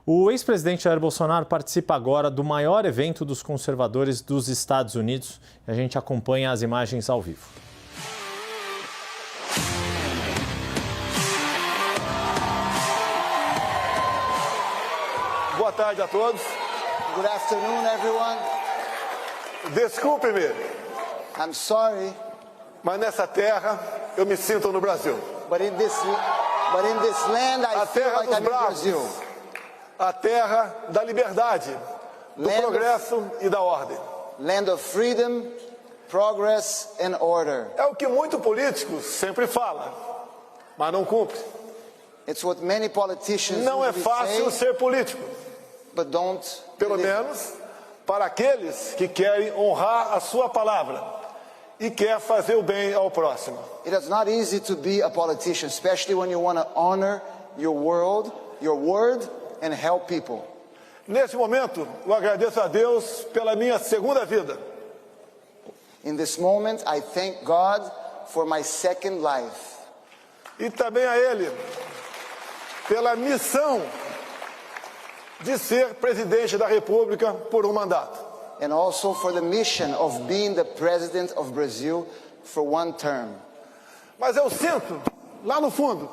O ex-presidente Jair Bolsonaro participa agora do maior evento dos conservadores dos Estados Unidos. A gente acompanha as imagens ao vivo. Boa tarde a todos. Good afternoon, everyone. Desculpe-me, I'm sorry, mas nessa terra eu me sinto no Brasil. but in this land I A feel terra like dos I'm in bravos, Brazil. a terra da liberdade, do Land of- progresso e da ordem. Land of freedom, progress, and order. É o que muito político sempre fala, mas não cumpre. It's what many politicians Não é usually fácil say, ser político, but don't pelo live. menos para aqueles que querem honrar a sua palavra e quer fazer o bem ao próximo. It is not easy to be a politician, especially when you want to honor your word, and help people. Neste momento, eu agradeço a Deus pela minha segunda vida. In this moment, I thank God for my second life. E também a Ele pela missão de ser presidente da República por um mandato. And also for the mission of being the president of Brazil for one term. Mas eu sinto, lá no fundo,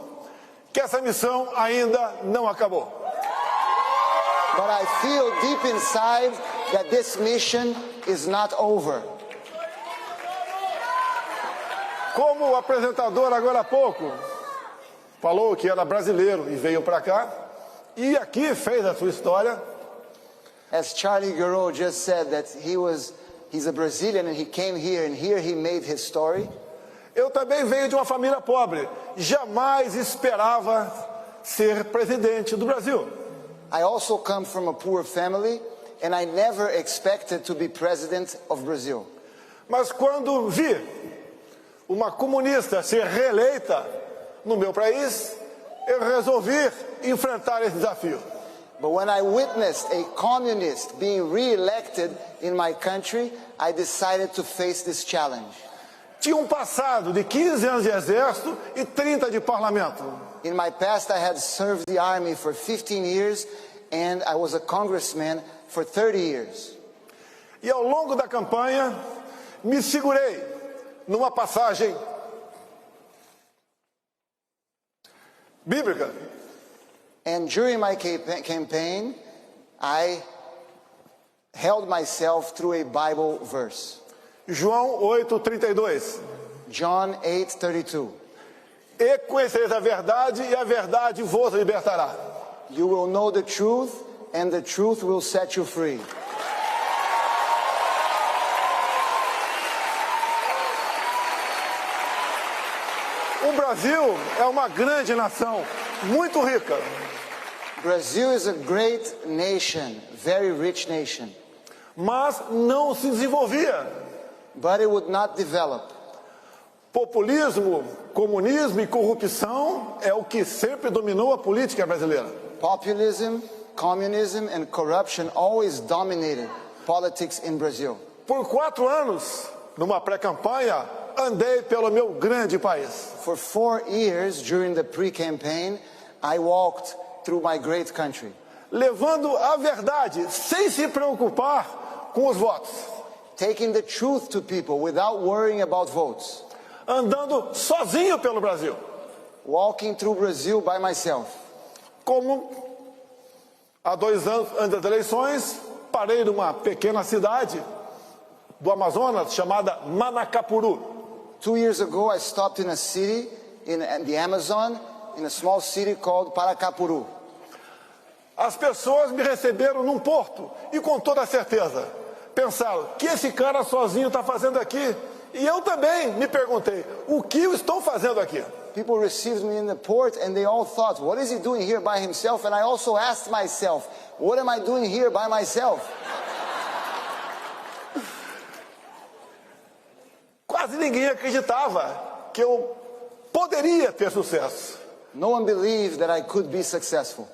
que essa missão ainda não acabou. But I feel deep inside that this mission is not over. Como o apresentador agora há pouco falou que era brasileiro e veio para cá, e aqui fez a sua história, As Charlie Gero just said that he's a Brazilian and he came here and here he made his story. eu também venho de uma família pobre, jamais esperava ser presidente do Brasil. I also come from a poor family and I never expected to be president of Brazil. Mas quando vi uma comunista ser reeleita no meu país, eu resolvi enfrentar esse desafio. But when I witnessed a communist being re-elected in my country, I decided to face this challenge. Tinha um passado de 15 anos de exército e 30 de parlamento. In my past, I had served the army for 15 years and I was a congressman for 30 years. E ao longo da campanha, me segurei numa passagem bíblica. And during my campaign, I held myself through a Bible verse. João 8:32. John 8:32. E conhecereis a verdade, e a verdade vos libertará. You will know the truth, and the truth will set you free. O Brasil é uma grande nação, muito rica, Brazil is a great nation, very rich nation, mas não se desenvolvia. but it would not develop. Populismo, comunismo e corrupção é o que sempre dominou a política brasileira. Populism, communism, and corruption always dominated politics in Brazil. Por 4 anos, numa pré-campanha, andei pelo meu grande país. For 4 years during the pre-campaign, I walked through my great country, Levando a verdade, sem se preocupar com os votos. taking the truth to people without worrying about votes, Andando sozinho pelo Brasil. walking through Brazil by myself. Como há 2 anos antes das eleições, parei numa pequena cidade do Amazonas chamada Manacapuru. 2 years ago, I stopped in a city in the Amazon, in a small city called Paracapuru. As pessoas me receberam num porto e com toda certeza pensaram, o que esse cara sozinho está fazendo aqui? E eu também me perguntei, o que eu estou fazendo aqui? People received me in the port and they all thought, what is he doing here by himself? And I also asked myself, what am I doing here by myself? Quase ninguém acreditava que eu poderia ter sucesso. No one believed that I could be successful.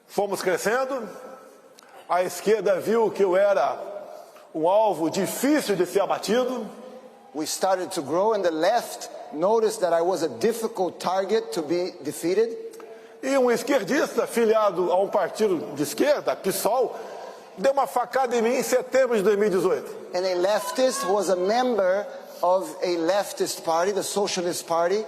Fomos crescendo, a esquerda viu que eu era um alvo difícil de ser abatido. We started to grow and the left noticed that I was a difficult target to be defeated. E um esquerdista, filiado a um partido de esquerda, PSOL, deu uma facada em mim em setembro de 2018. And a leftist who was a member of a leftist party, the Socialist Party,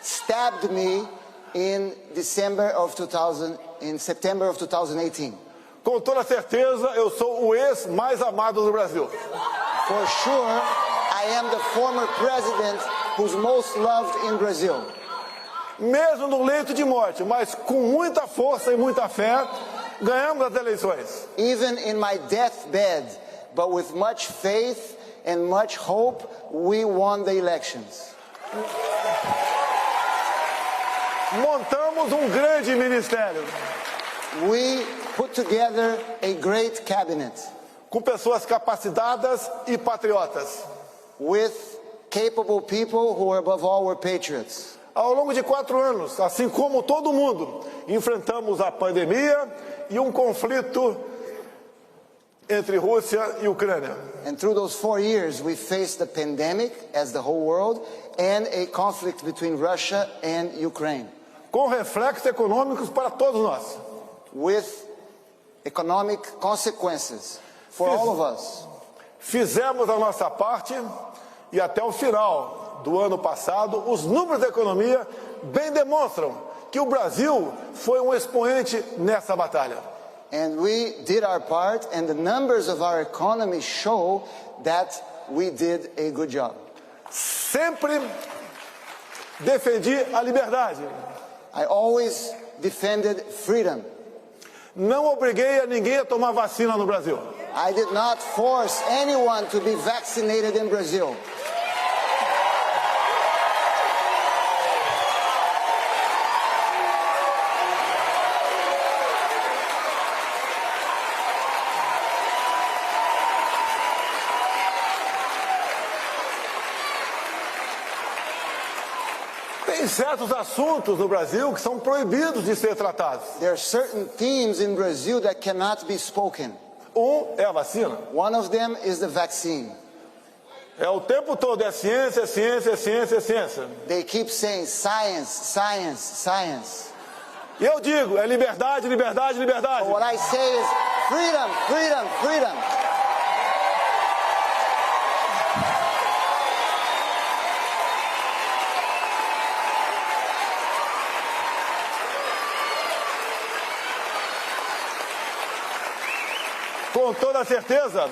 stabbed me in September of 2018. Com toda certeza, eu sou o ex mais amado do Brasil. For sure, I am the former president who's most loved in Brazil. Mesmo no leito de morte, mas com muita força e muita fé, ganhamos as eleições. Even in my deathbed, but with much faith and much hope, we won the elections. Montamos um grande ministério. We put together a great cabinet. Com pessoas capacitadas e patriotas. With capable people who, above all, were patriots. Ao longo de 4 anos, assim como todo mundo, enfrentamos a pandemia e um conflito entre Rússia e Ucrânia. And through those 4 years, we faced the pandemic as the whole world and a conflict between Russia and Ukraine. Com reflexos econômicos para todos nós. With economic consequences for all of us. Fizemos a nossa parte e até o final do ano passado, os números da economia bem demonstram que o Brasil foi um expoente nessa batalha. And we did our part, and the numbers of our economy show that we did a good job. Sempre defendi a liberdade. I always defended freedom. Não obriguei a ninguém a tomar vacina no Brasil. I did not force anyone to be vaccinated in Brazil. Tem certos assuntos no Brasil que são proibidos de ser tratados. There are certain themes in Brazil that cannot be spoken. É a vacina. One of them is the vaccine. É o tempo todo, é ciência, ciência, ciência, ciência. They keep saying science, science, science. E eu digo, é liberdade, liberdade, liberdade. But what I say is freedom, freedom, freedom. Com toda certeza,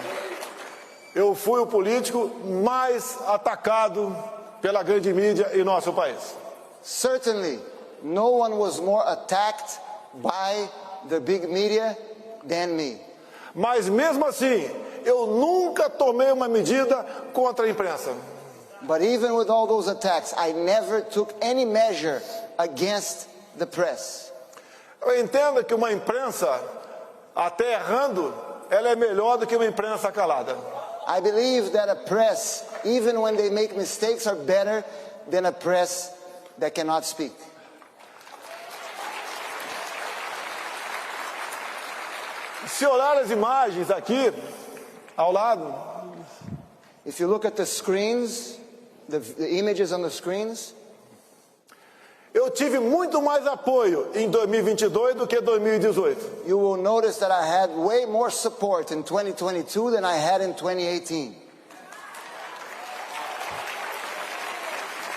eu fui o político mais atacado pela grande mídia em nosso país. Certainly, no one was more attacked by the big media than me. Mas mesmo assim, eu nunca tomei uma medida contra a imprensa. But even with all those attacks, I never took any measure against the press. Eu entendo que uma imprensa, até errando, ela é melhor do que uma imprensa calada. I believe that a press, even when they make mistakes, are better than a press that cannot speak. Se olhar as imagens aqui, ao lado, If you look at the screens, the images on the screens, eu tive muito mais apoio em 2022 do que 2018. you will notice that I had way more support in 2022 than I had in 2018.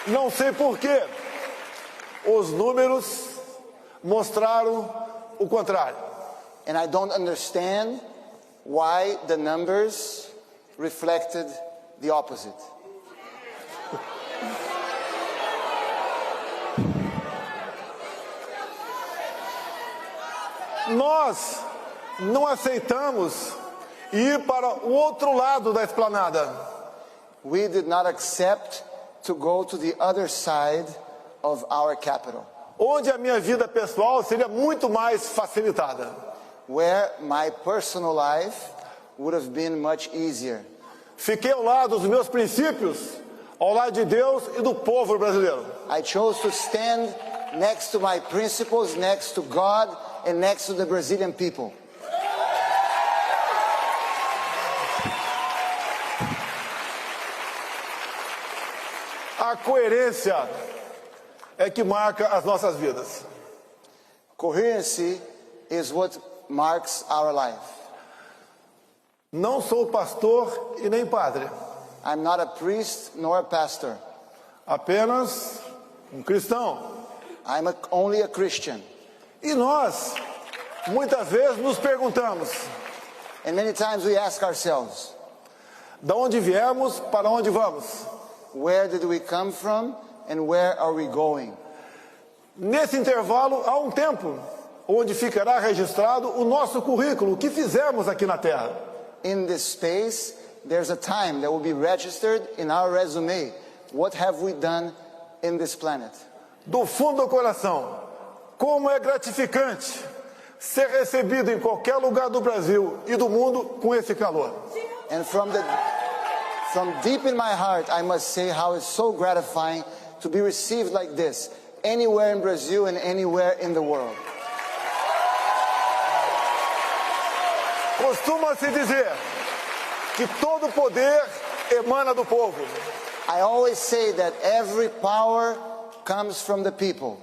Não sei por quê. Os números mostraram o contrário. And I don't understand why the numbers reflected the opposite. Nós não aceitamos ir para o outro lado da esplanada. We did not accept to go to the other side of our capital, Onde a minha vida pessoal seria muito mais facilitada. where my personal life would have been much easier. Fiquei ao lado dos meus princípios, ao lado de Deus e do povo brasileiro. I chose to stand next to my principles, next to God, and next to the Brazilian people. A coerência é que marca as nossas vidas. Coherency is what marks our life. Não sou pastor e nem padre. I'm not a priest nor a pastor. Apenas cristão. I'm only a Christian. E nós, muitas vezes, nos perguntamos: And many times we ask ourselves, da onde viemos, para onde vamos? where did we come from and where are we going? Nesse intervalo, há tempo onde ficará registrado o nosso currículo, o que fizemos aqui na Terra. In this space, there's a time that will be registered in our resume. What have we done in this planet? Do fundo do coração, como é gratificante ser recebido em qualquer lugar do Brasil e do mundo com esse calor. And from deep in my heart, I must say how it's so gratifying to be received like this, anywhere in Brazil and anywhere in the world. Costuma-se dizer que todo poder emana do povo. I always say that every power comes from the people.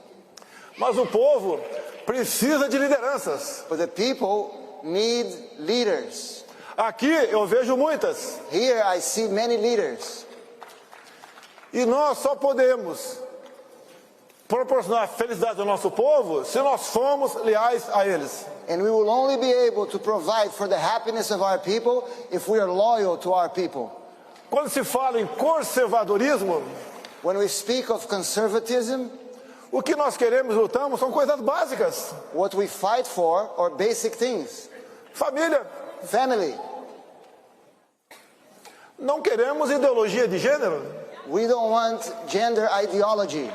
Mas o povo precisa de lideranças. But the people need leaders. Aqui eu vejo muitas. Here I see many leaders. E nós só podemos proporcionar felicidade ao nosso povo se nós formos leais a eles. And we will only be able to provide for the happiness of our people if we are loyal to our people. Quando se fala em conservadorismo, when we speak of conservatism, o que nós queremos e lutamos são coisas básicas. What we fight for are basic things. Família. Family. Não queremos ideologia de gênero. We don't want gender ideology.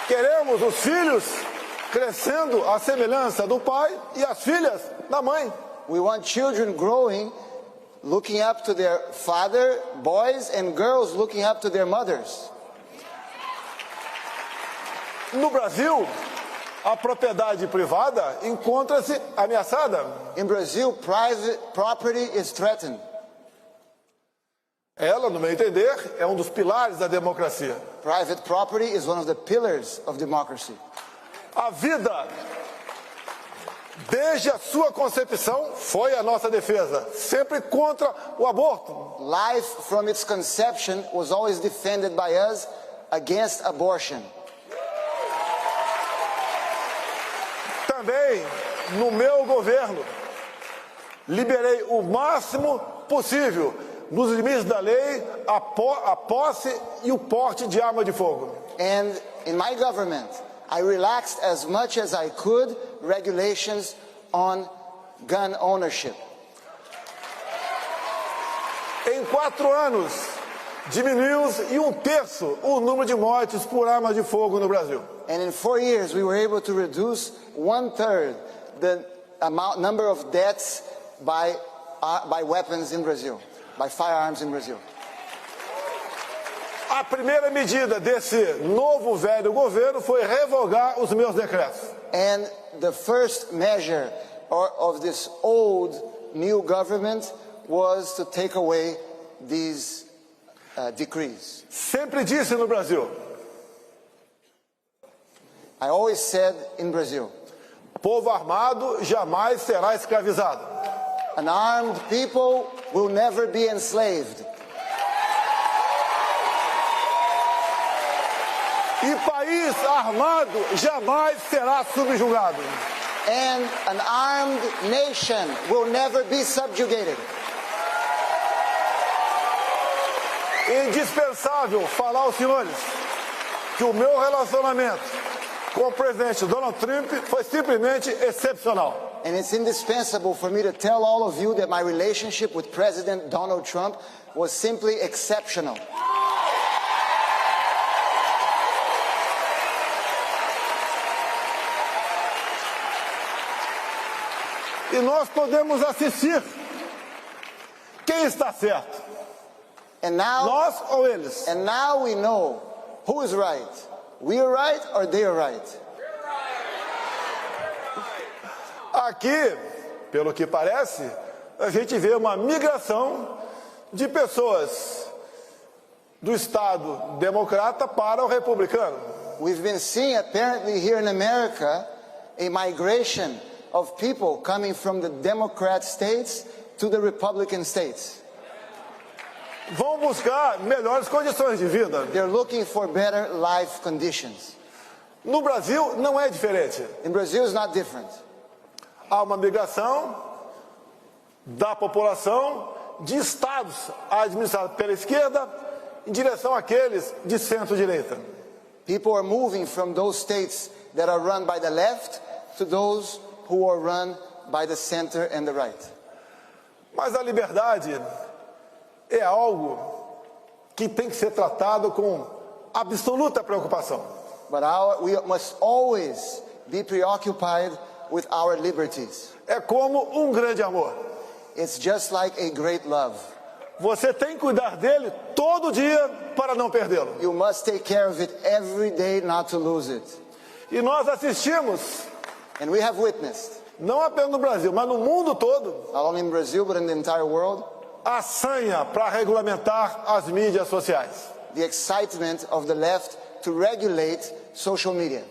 Queremos os filhos crescendo à semelhança do pai e as filhas da mãe. We want children growing, looking up to their father, boys and girls looking up to their mothers. No Brasil, a propriedade privada encontra-se ameaçada. In Brazil, private property is threatened. Ela, no meu entender, é dos pilares da democracia. Private property is one of the pillars of democracy. A vida, desde a sua concepção, foi a nossa defesa, sempre contra o aborto. Life from its conception was always defended by us against abortion. Também, no meu governo, liberei o máximo possível, nos limites da lei, a posse e o porte de arma de fogo. And in my government, I relaxed as much as I could regulations on gun ownership. Em 4 anos, diminuímos em 1/3 o número de mortes por arma de fogo no Brasil. And in 4 years, we were able to reduce 1/3 the number of deaths by weapons in Brazil, by firearms in Brazil. A primeira medida desse novo velho governo foi revogar os meus decretos. And the first measure of this old new government was to take away these decrees. Sempre disse no Brasil. I always said in Brazil, Povo armado jamais será escravizado. An armed people will never be enslaved. E país armado jamais será subjugado. And an armed nation will never be subjugated. É indispensável falar aos senhores que o meu relacionamento com o presidente Donald Trump foi simplesmente excepcional. And it's indispensable for me to tell all of you that my relationship with President Donald Trump was simply exceptional. E nós podemos assistir quem está certo. And now, Nós ou eles? and now we know who is right. We are right or they are right. Aqui, pelo que parece, a gente vê uma migração de pessoas do Estado democrata para o republicano. We've been seeing, apparently here in America, a migration of people coming from the Democrat states to the Republican states. Vão buscar melhores condições de vida. They're looking for better life conditions. No Brasil não é diferente. In Brazil, it's not different. Há uma migração da população de estados administrados pela esquerda em direção àqueles de centro-direita. People are moving from those states that are run by the left to those who are run by the center and the right. Mas a liberdade é algo que tem que ser tratado com absoluta preocupação. But we must always be preoccupied with our liberties. É como um grande amor. It's just like a great love. Você tem que cuidar dele todo dia para não perdê-lo. You must take care of it every day not to lose it. E nós assistimos, And we have witnessed, não apenas no Brasil, mas no mundo todo, not only in Brazil but in the entire world, a sanha para regulamentar as mídias sociais. the excitement of the left to regulate social media.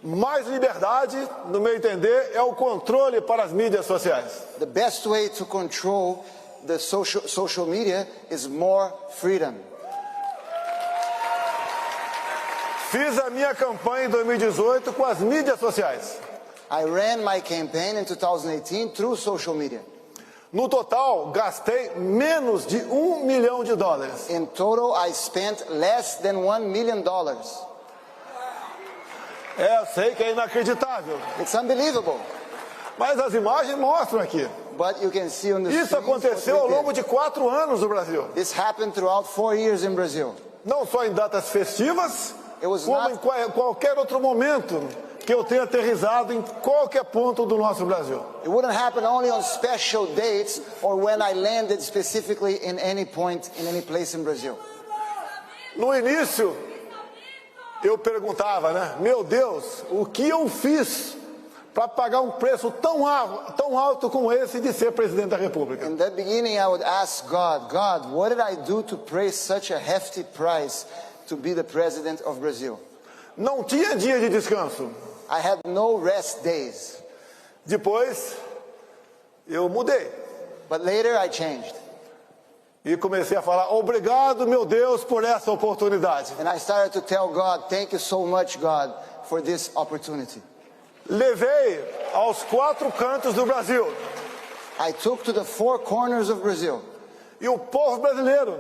Mais liberdade, no meu entender, é o controle para as mídias sociais. The best way to control the social media is more freedom. Fiz a minha campanha em 2018 com as mídias sociais. I ran my campaign in 2018 through social media. No total, gastei menos de $1 milhão. In total, I spent less than $1 million. Eu sei que é inacreditável, It's unbelievable. mas as imagens mostram aqui. But you can see on the Isso screen what aconteceu we ao did. longo de 4 anos no Brasil. This happened throughout 4 years in Brazil. Não só em datas festivas, It was como not- em qualquer outro momento que eu tenha aterrissado em qualquer ponto do nosso Brasil. It wouldn't happen only on special dates or when I landed specifically in any point, in any place in Brazil. No início, eu perguntava, né? Meu Deus, o que eu fiz para pagar um preço tão alto como esse de ser presidente da República? In the beginning, I would ask God, what did I do to pay such a hefty price to be the president of Brazil? Não tinha dia de descanso. I had no rest days. Depois, eu mudei But later I changed. e comecei a falar, obrigado, meu Deus, por essa oportunidade. And I started to tell God, thank you so much, God, for this opportunity. Levei aos 4 cantos do Brasil. I took to the 4 corners of Brazil. E o povo brasileiro,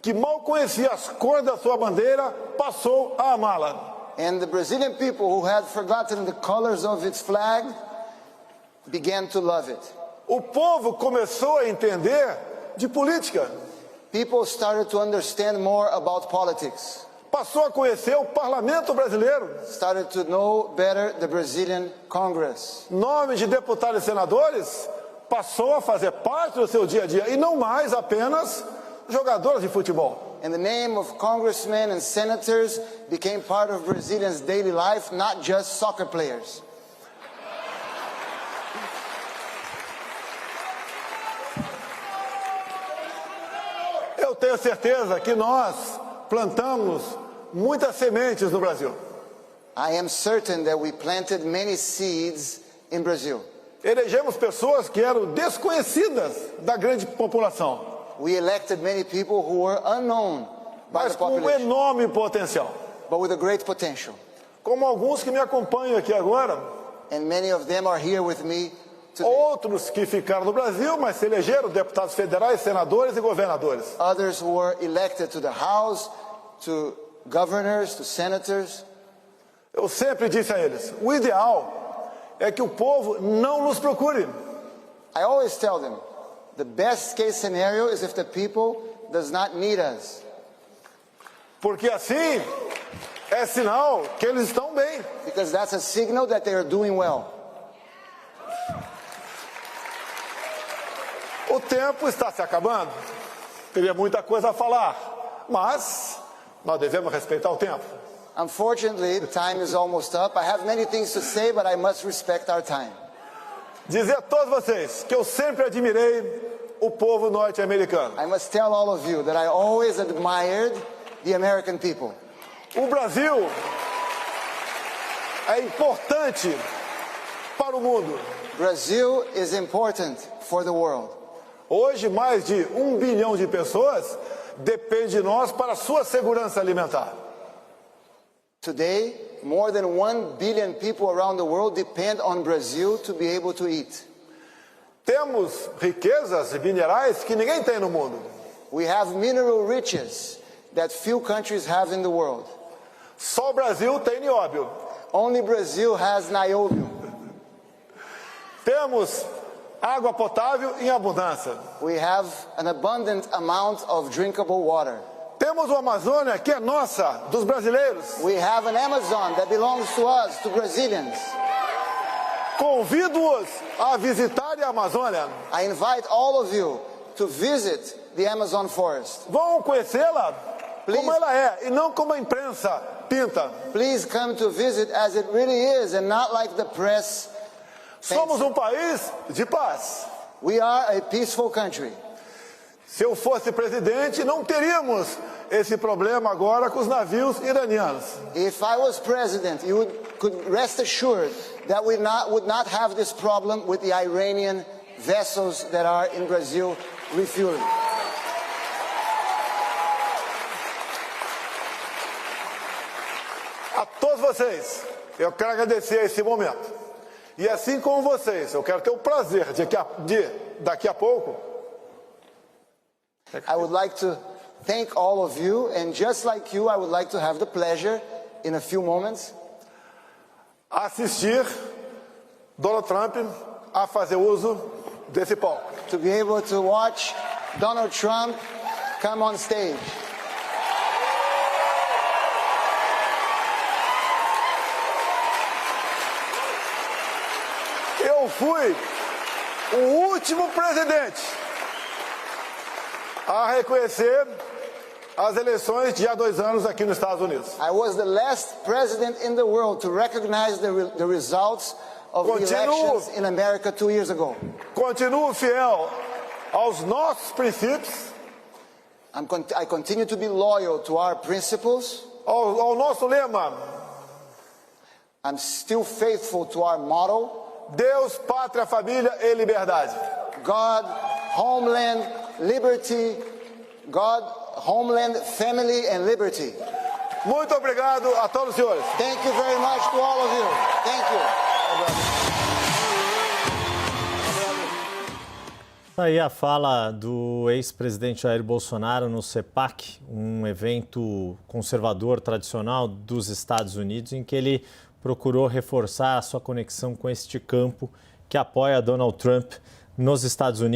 que mal conhecia as cores da sua bandeira, passou a amá-la. And the Brazilian people who had forgotten the colors of its flag began to love it. O povo começou a entender de política. People started to understand more about politics, Passou a conhecer o parlamento brasileiro. started to know better the Brazilian Congress. Nome de deputados e senadores passou a fazer parte do seu dia a dia e não mais apenas jogadores de futebol. And the name of congressmen and senators became part of Brazilians' daily life, not just soccer players. Eu tenho certeza que nós plantamos muitas sementes no Brasil. I am certain that we planted many seeds in Brazil. Elegemos pessoas que eram desconhecidas da grande população, We elected many people who were unknown by mas the com um population, enorme potencial. but with a great potential. Como alguns que me acompanham aqui agora, And many of them are here with me today. outros que ficaram no Brasil, mas se elegeram deputados federais, senadores e governadores. Others who were elected to the House, to governors, to senators. Eu sempre disse a eles, o ideal é que o povo não nos procure. I always tell them, the best case scenario is if the people does not need us. Porque assim é sinal que eles estão bem. Because that's a signal that they are doing well. O tempo está se acabando. Teria muita coisa a falar, mas nós devemos respeitar o tempo. Unfortunately, the time is almost up. I have many things to say, but I must respect our time. Dizer a todos vocês que eu sempre admirei o povo norte-americano. I must tell all of you that I always admired the American people. O Brasil é importante para o mundo. Brazil is important for the world. Hoje, mais de 1 bilhão de pessoas dependem de nós para a sua segurança alimentar. Today, more than 1 billion people around the world depend on Brazil to be able to eat. Temos riquezas minerais que ninguém tem no mundo. We have mineral riches that few countries have in the world. Só o Brasil tem nióbio. Only Brazil has niobium. Temos água potável em abundância. We have an abundant amount of drinkable water. Temos uma Amazônia que é nossa, dos brasileiros. We have an Amazon that belongs to us, to Brazilians. Convido-os a visitarem a Amazônia. I invite all of you to visit the Amazon forest. Vão conhecê-la como ela é e não como a imprensa pinta. Please come to visit as it really is and not like the press. Somos um país de paz. We are a peaceful country. Se eu fosse presidente, não teríamos esse problema agora com os navios iranianos. If I was president, you could rest assured that we would not have this problem with the Iranian vessels that are in Brazil refueling. A todos vocês, eu quero agradecer esse momento. E assim como vocês, eu quero ter o prazer de daqui a pouco. I would like to thank all of you, and just like you, I would like to have the pleasure in a few moments assistir Donald Trump a fazer uso desse palco. to be able to watch Donald Trump come on stage. Eu fui o último presidente a reconhecer as eleições de há 2 anos aqui nos Estados Unidos. I was the last president in the world to recognize the results of the elections in America 2 years ago. Continuo fiel aos nossos princípios, I continue to be loyal to our principles. ao nosso lema: I'm still faithful to our motto: Deus, pátria, família e liberdade. God, homeland, liberty. God, homeland, family and liberty. Muito obrigado a todos os senhores. Thank you very much to all of you. Thank you. Aí a fala do ex-presidente Jair Bolsonaro no CPAC, um evento conservador tradicional dos Estados Unidos, em que ele procurou reforçar a sua conexão com este campo que apoia Donald Trump nos Estados Unidos.